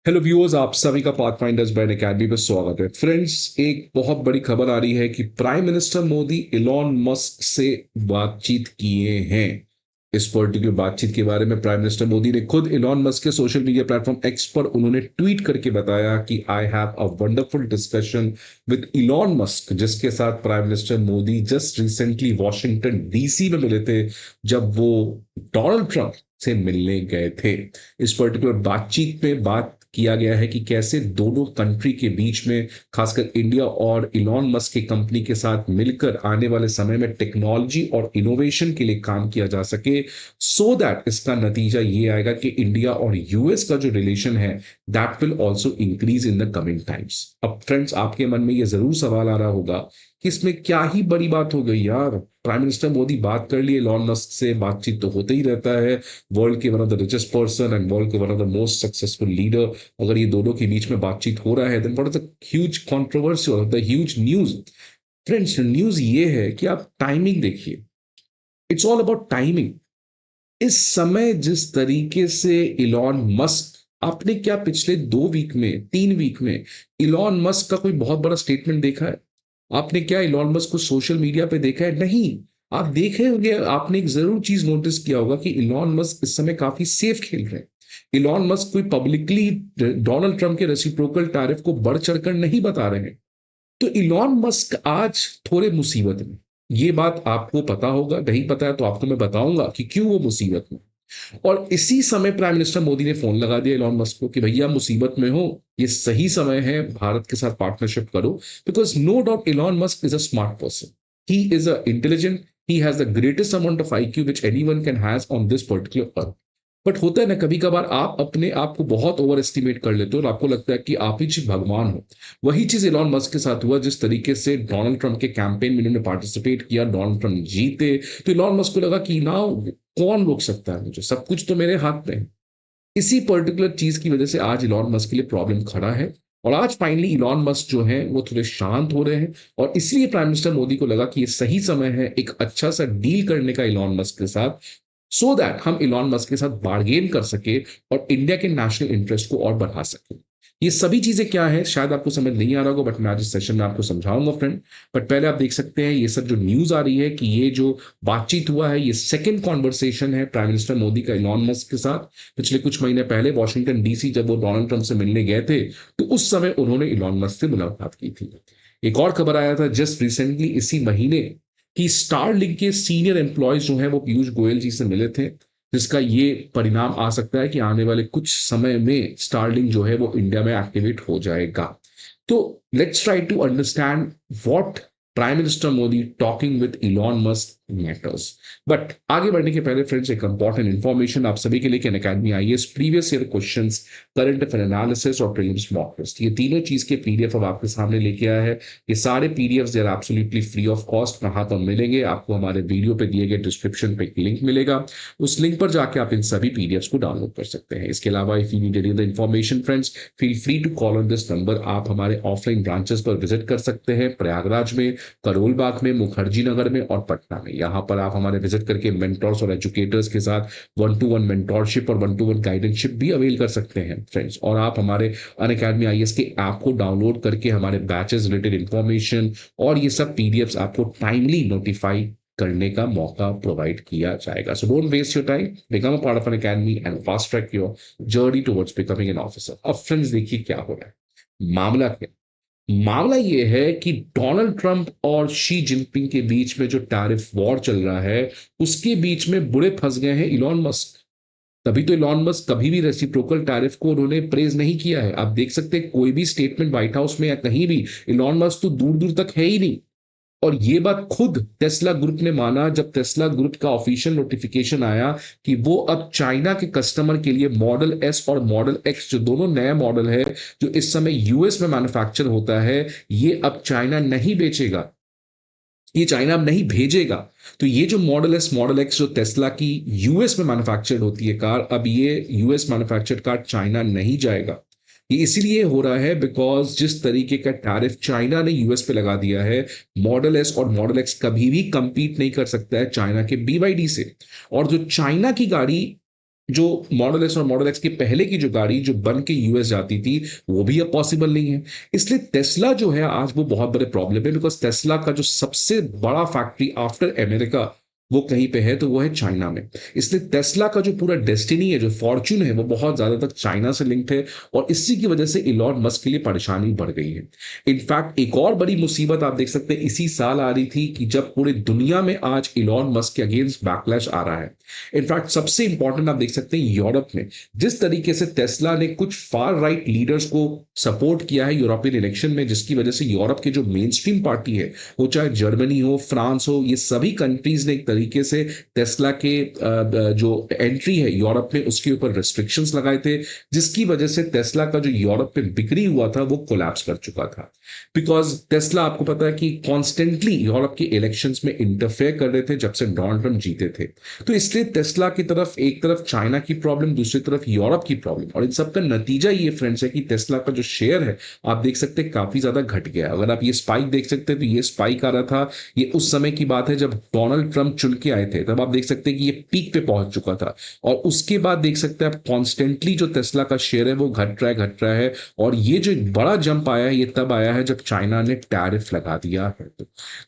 Hello viewers, आप सभी का पाथफाइंडर्स ब्रांड एकेडमी पर स्वागत है। फ्रेंड्स, एक बहुत बड़ी खबर आ रही है कि prime minister Modi Elon Musk से बातचीत किए हैं। इस पर्टिकुलर बातचीत के बारे में प्राइम मिनिस्टर मोदी ने खुद इलॉन मस्क के सोशल मीडिया प्लेटफॉर्म एक्स पर उन्होंने ट्वीट करके बताया कि I have a wonderful discussion with Elon Musk, जिसके साथ prime minister Modi just recently Washington DC में मिले थे, जब वो डोनाल्ड ट्रंप से मिलने गए थे। इस पर्टिकुलर बातचीत में बात किया गया है कि कैसे दोनों कंट्री के बीच में, खासकर इंडिया और इलॉन मस्क की कंपनी के साथ मिलकर आने वाले समय में टेक्नोलॉजी और इनोवेशन के लिए काम किया जा सके, सो दैट इसका नतीजा ये आएगा कि इंडिया और यूएस का जो रिलेशन है that will also increase in the coming times. अब फ्रेंड्स, आपके मन में ये जरूर सवाल आ रहा होगा कि इसमें क्या ही बड़ी बात हो गई यार, प्राइम मिनिस्टर मोदी बात कर लिए इलॉन मस्क से, बातचीत तो होते ही रहता है। वर्ल्ड के one of the richest person and world के one of the most successful leader, अगर ये दोनों के बीच में बातचीत हो रहा है, then what is the huge controversy और the huge news. Friends, news ये है कि आप टाइमिंग देखिए। It's all about timing. इस समय जिस तरीके से इलॉन मस्क, आपने क्या पिछले 2 वीक में, 3 वीक में इलॉन मस्क का कोई बहुत बड़ा स्टेटमेंट देखा है? आपने क्या इलॉन मस्क को सोशल मीडिया पे देखा है? नहीं। आप देखे होंगे, आपने एक जरूर चीज नोटिस किया होगा कि इलॉन मस्क इस समय काफी सेफ खेल रहे हैं। इलॉन मस्क कोई पब्लिकली डोनाल्ड ट्रंप के रेसिप्रोकल टैरिफ को बढ़ चढ़कर नहीं बता रहे हैं। तो इलॉन मस्क आज थोड़े मुसीबत में। ये बात आपको पता होगा, नहीं पता है तो आपको मैं बताऊंगा कि क्यों वो मुसीबत में। और इसी समय प्राइम मिनिस्टर मोदी ने फोन लगा दिया इलॉन मस्क को कि भैया मुसीबत में हो, ये सही समय है, भारत के साथ पार्टनरशिप करो। Because no doubt Elon Musk is a smart person, he is a intelligent, he has the greatest amount of IQ which anyone can has on this particular earth. But होता है ना, कभी कभार आप अपने आप को बहुत ओवर एस्टिमेट कर लेते हो और आपको लगता है कि आप ही चीज भगवान हो। वही चीज इलॉन मस्क के साथ हुआ। जिस तरीके से डोनाल्ड ट्रंप के कैंपेन में इन्होंने पार्टिसिपेट किया, डोनाल्ड ट्रंप जीते, तो इलॉन मस्क को लगा कि ना, कौन रोक सकता है मुझे, सब कुछ तो मेरे हाथ में है। इसी पर्टिकुलर चीज की वजह से आज इलॉन मस्क के लिए प्रॉब्लम खड़ा है। और आज फाइनली इलॉन मस्क जो है वो थोड़े शांत हो रहे हैं, और इसलिए प्राइम मिनिस्टर मोदी को लगा कि ये सही समय है एक अच्छा सा डील करने का इलॉन मस्क के साथ, सो दैट हम इलॉन मस्क के साथ बार्गेन कर सके और इंडिया के नेशनल इंटरेस्ट को और बढ़ा सके। ये सभी चीजें क्या है शायद आपको समझ नहीं आ रहा होगा, बट मैं आज इस सेशन में आपको समझाऊंगा फ्रेंड। बट पहले आप देख सकते हैं ये सब जो न्यूज आ रही है कि ये जो बातचीत हुआ है, ये सेकंड कॉन्वर्सेशन है प्राइम मिनिस्टर मोदी का इलॉन मस्क के साथ। पिछले कुछ महीने पहले वॉशिंगटन डीसी जब वो डोनाल्ड ट्रंप से मिलने गए थे, तो उस समय उन्होंने इलॉन मस्क से मुलाकात की थी। एक और खबर आया था जस्ट रिसेंटली इसी महीने कि स्टारलिंक के सीनियर एम्प्लॉयज जो हैं वो पीयूष गोयल जी से मिले थे, जिसका ये परिणाम आ सकता है कि आने वाले कुछ समय में स्टारलिंक जो है वो इंडिया में एक्टिवेट हो जाएगा। तो let's try to understand what prime minister Modi talking with Elon Musk matters. But आगे बढ़ने के पहले फ्रेंड्स, एक इंपॉर्टेंट इंफॉर्मेशन आप सभी के लिए, Unacademy IAS previous year questions, current affair analysis और प्रीलिम्स मॉक टेस्ट, ये तीनों चीज के पीडीएफ अब आपके सामने लेके आया है। ये सारे PDF there absolutely free of cost कहाँ पर मिलेंगे, आपको हमारे वीडियो पे दिए गए डिस्क्रिप्शन पे एक लिंक मिलेगा, उस लिंक पर जाके आप इन सभी पीडीएफ को डाउनलोड कर सकते हैं। इसके अलावा if you need any other information friends, feel free to call on this number. आप हमारे ऑफलाइन ब्रांचेस पर विजिट कर सकते हैं, प्रयागराज में, करोल बाग में, मुखर्जी नगर में और पटना में। यहाँ पर आप हमारे विजिट करके मेंटर्स और एजुकेटर्स के साथ 1-to-1 मेंटोरशिप और 1-to-1 गाइडेंसशिप भी अवेल कर सकते हैं फ्रेंड्स। और आप हमारे अन अकेडमी आईएएस के ऐप को डाउनलोड करके हमारे बैचेस रिलेटेड इंफॉर्मेशन और ये सब पीडीएफ्स आपको टाइमली नोटिफाई करने का मौका प्रोवाइड किया जाएगा। So don't waste your time, become a part of an academy and fast track your journey towards becoming an officer. अब फ्रेंड्स देखिए क्या हो रहा है, मामला क्या। मामला यह है कि डोनाल्ड ट्रंप और शी जिनपिंग के बीच में जो टैरिफ वॉर चल रहा है, उसके बीच में बुरे फंस गए हैं इलॉन मस्क। तभी तो इलॉन मस्क कभी भी रेसिप्रोकल टैरिफ को उन्होंने प्रेज नहीं किया है। आप देख सकते हैं कोई भी स्टेटमेंट व्हाइट हाउस में या कहीं भी, इलॉन मस्क तो दूर दूर तक है ही नहीं। और ये बात खुद टेस्ला ग्रुप ने माना जब टेस्ला ग्रुप का ऑफिशियल नोटिफिकेशन आया कि वो अब चाइना के कस्टमर के लिए मॉडल एस और मॉडल एक्स, जो दोनों नया मॉडल है जो इस समय यूएस में मैन्युफैक्चर होता है, ये अब चाइना नहीं बेचेगा, ये चाइना अब नहीं भेजेगा। तो ये जो मॉडल एस मॉडल एक्स जो टेस्ला की यूएस में मैन्युफैक्चर्ड होती है कार, अब ये यूएस मैन्युफैक्चर्ड कार चाइना नहीं जाएगा। ये इसीलिए हो रहा है बिकॉज जिस तरीके का टैरिफ चाइना ने यूएस पे लगा दिया है, मॉडल एस और मॉडल एक्स कभी भी कंपीट नहीं कर सकता है चाइना के बीवाईडी से। और जो चाइना की गाड़ी जो मॉडल एस और मॉडल एक्स के पहले की जो गाड़ी जो बन के यूएस जाती थी, वो भी अब पॉसिबल नहीं है। इसलिए टेस्ला जो है आज वो बहुत बड़े प्रॉब्लम है, बिकॉज टेस्ला का जो सबसे बड़ा फैक्ट्री आफ्टर अमेरिका वो कहीं पे है, तो वो है चाइना में। इसलिए टेस्ला का जो पूरा डेस्टिनी है, जो फॉर्च्यून है, वो बहुत ज्यादा तक चाइना से लिंक्ड है। और इसी की वजह से इलॉन मस्क के लिए परेशानी बढ़ गई है। इनफैक्ट एक और बड़ी मुसीबत आप देख सकते हैं इसी साल आ रही थी, कि जब पूरी दुनिया में आज इलॉन मस्क के अगेंस्ट बैकलैश आ रहा है। इनफैक्ट सबसे इंपॉर्टेंट आप देख सकते हैं यूरोप में जिस तरीके से टेस्ला ने कुछ फार राइट लीडर्स को सपोर्ट किया है यूरोपियन इलेक्शन में, जिसकी वजह से यूरोप के जो मेन स्ट्रीम पार्टी है, वो चाहे जर्मनी हो, फ्रांस हो, ये सभी कंट्रीज ने एक तरीके से टेस्ला के जो एंट्री है यूरोप में उसके ऊपर रिस्ट्रिक्शंस लगाए थे, जिसकी वजह से टेस्ला का जो यूरोप में बिक्री हुआ था वो कोलैप्स कर चुका था। बिकॉज टेस्ला आपको पता है कि कॉन्स्टेंटली यूरोप के इलेक्शंस में इंटरफेयर कर रहे थे जब से डोनाल्ड ट्रंप जीते थे। तो इसलिए टेस्ला की तरफ एक तरफ चाइना की प्रॉब्लम, दूसरी तरफ यूरोप की प्रॉब्लम, और इन सब का नतीजा ये फ्रेंड्स है कि टेस्ला का जो शेयर है आप देख सकते हैं काफी ज्यादा घट गया। अगर आप ये स्पाइक देख सकते हैं तो ये स्पाइक आ रहा था, ये उस समय की बात है जब डोनाल्ड ट्रंप चुन के आए थे, तब आप देख सकते हैं कि ये पीक पे पहुंच चुका था। और उसके बाद देख सकते हैं आप कॉन्स्टेंटली जो टेस्ला का शेयर है वो घट रहा है। और ये जो एक बड़ा जंप आया है ये तब आया है जब चाइना ने टैरिफ लगा दिया है।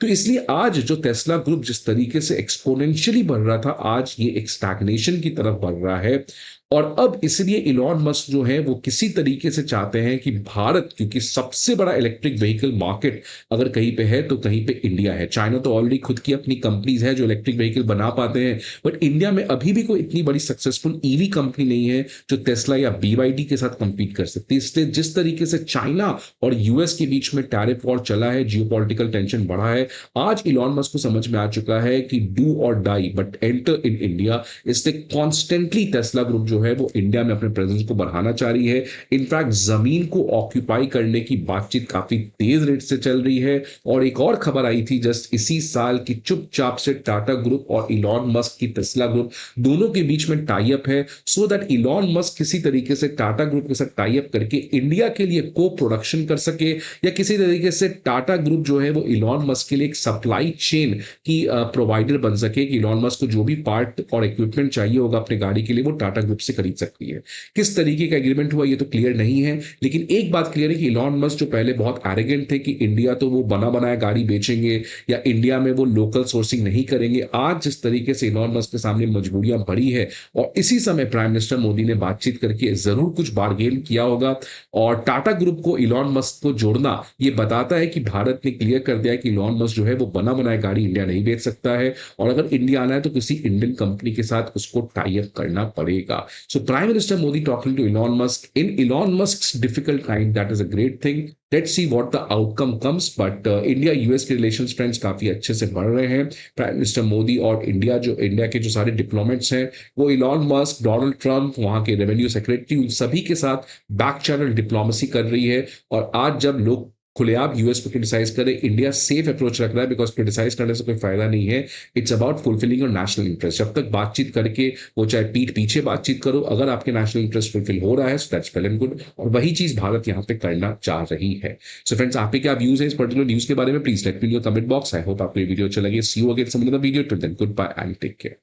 तो इसलिए आज जो टेस्ला ग्रुप जिस तरीके से एक्सपोनेंशियली बढ़ रहा था, आज ये एक स्टैग्नेशन की तरफ बढ़ रहा है। और अब इसलिए इलॉन मस्क जो है वो किसी तरीके से चाहते हैं कि भारत, क्योंकि सबसे बड़ा इलेक्ट्रिक व्हीकल मार्केट अगर कहीं पे है तो कहीं पे इंडिया है। चाइना तो ऑलरेडी खुद की अपनी कंपनीज है जो इलेक्ट्रिक व्हीकल बना पाते हैं, बट इंडिया में अभी भी कोई इतनी बड़ी सक्सेसफुल ईवी कंपनी नहीं है जो टेस्ला या बीवाईडी के साथ कंपीट कर सकती है। इसलिए जिस तरीके से चाइना और यूएस के बीच में टैरिफ वॉर चला है, जियोपॉलिटिकल टेंशन बढ़ा है, आज इलॉन मस्क को समझ में आ चुका है कि do or die but enter in India. इसलिए कॉन्स्टेंटली टेस्ला ग्रुप जो है वो इंडिया में अपने प्रेजेंस को बढ़ाना चाह रही है। इनफैक्ट जमीन को ऑक्यूपाई करने की बातचीत काफी तेज रेट से चल रही है। और एक और खबर आई थी जस्ट इसी साल की, चुपचाप से टाटा ग्रुप और इलॉन मस्क की टेस्ला ग्रुप दोनों के बीच में टाई अप है, सो दैट इलॉन मस्क किसी तरीके से टाटा ग्रुप के साथ टाई अप करके इंडिया के लिए को प्रोडक्शन कर सके, या किसी तरीके से टाटा ग्रुप जो है वो इलॉन मस्क के लिए एक सप्लाई चेन की प्रोवाइडर बन सके, कि इलॉन मस्क को जो भी पार्ट और इक्विपमेंट चाहिए होगा अपने गाड़ी के लिए वो टाटा ग्रुप से खरीद सकती है। किस तरीके का एग्रीमेंट हुआ ये तो क्लियर नहीं है, लेकिन एक बात क्लियर है कि इलॉन मस्क जो पहले बहुत एरोगेंट थे कि इंडिया तो वो बना बनाया गाड़ी बेचेंगे या इंडिया में वो लोकल सोर्सिंग नहीं करेंगे, आज जिस तरीके से इलॉन मस्क के सामने मजबूरियां बढ़ी है, और इसी समय प्राइम मिनिस्टर मोदी ने बातचीत करके जरूर कुछ बार्गेन किया होगा। और टाटा ग्रुप को इलॉन मस्क को जोड़ना ये बताता है कि भारत ने क्लियर कर दिया है कि इलॉन मस्क जो है वो बना बनाया गाड़ी इंडिया नहीं बेच सकता है, और अगर इंडिया आना है तो किसी इंडियन कंपनी के साथ उसको टाई अप करना पड़ेगा। So prime minister Modi talking to Elon Musk in Elon Musk's difficult time, that is a great thing. Let's see what the outcome comes, but India US के रिलेशंस फ्रेंड्स काफी अच्छे से बढ़ रहे हैं। प्राइम मिनिस्टर मोदी और इंडिया के जो सारे डिप्लोमेट्स हैं वो इलॉन मस्क, डोनाल्ड ट्रंप, वहां के रेवेन्यू सेक्रेटरी, उन सभी के साथ बैक चैनल डिप्लोमेसी कर रही है। और आज जब लोग खुलेआम यूएस को क्रिटिसाइज करें, इंडिया सेफ अप्रोच रख रहा है, बिकॉज क्रिटिसाइज करने से कोई फायदा नहीं है। It's about fulfilling your national interest. जब तक बातचीत करके, वो चाहे पीठ पीछे बातचीत करो, अगर आपके नेशनल इंटरेस्ट फुलफिल हो रहा है so that's well and good, और वही चीज भारत यहाँ पे करना चाह रही है। सो फ्रेंड्स, आपके क्या व्यूज है इस पर्टिकुलर न्यूज के बारे में, please let me know comment box. I hope आपको ये वीडियो अच्छा लगे। See you again some another video, till then goodbye and take care.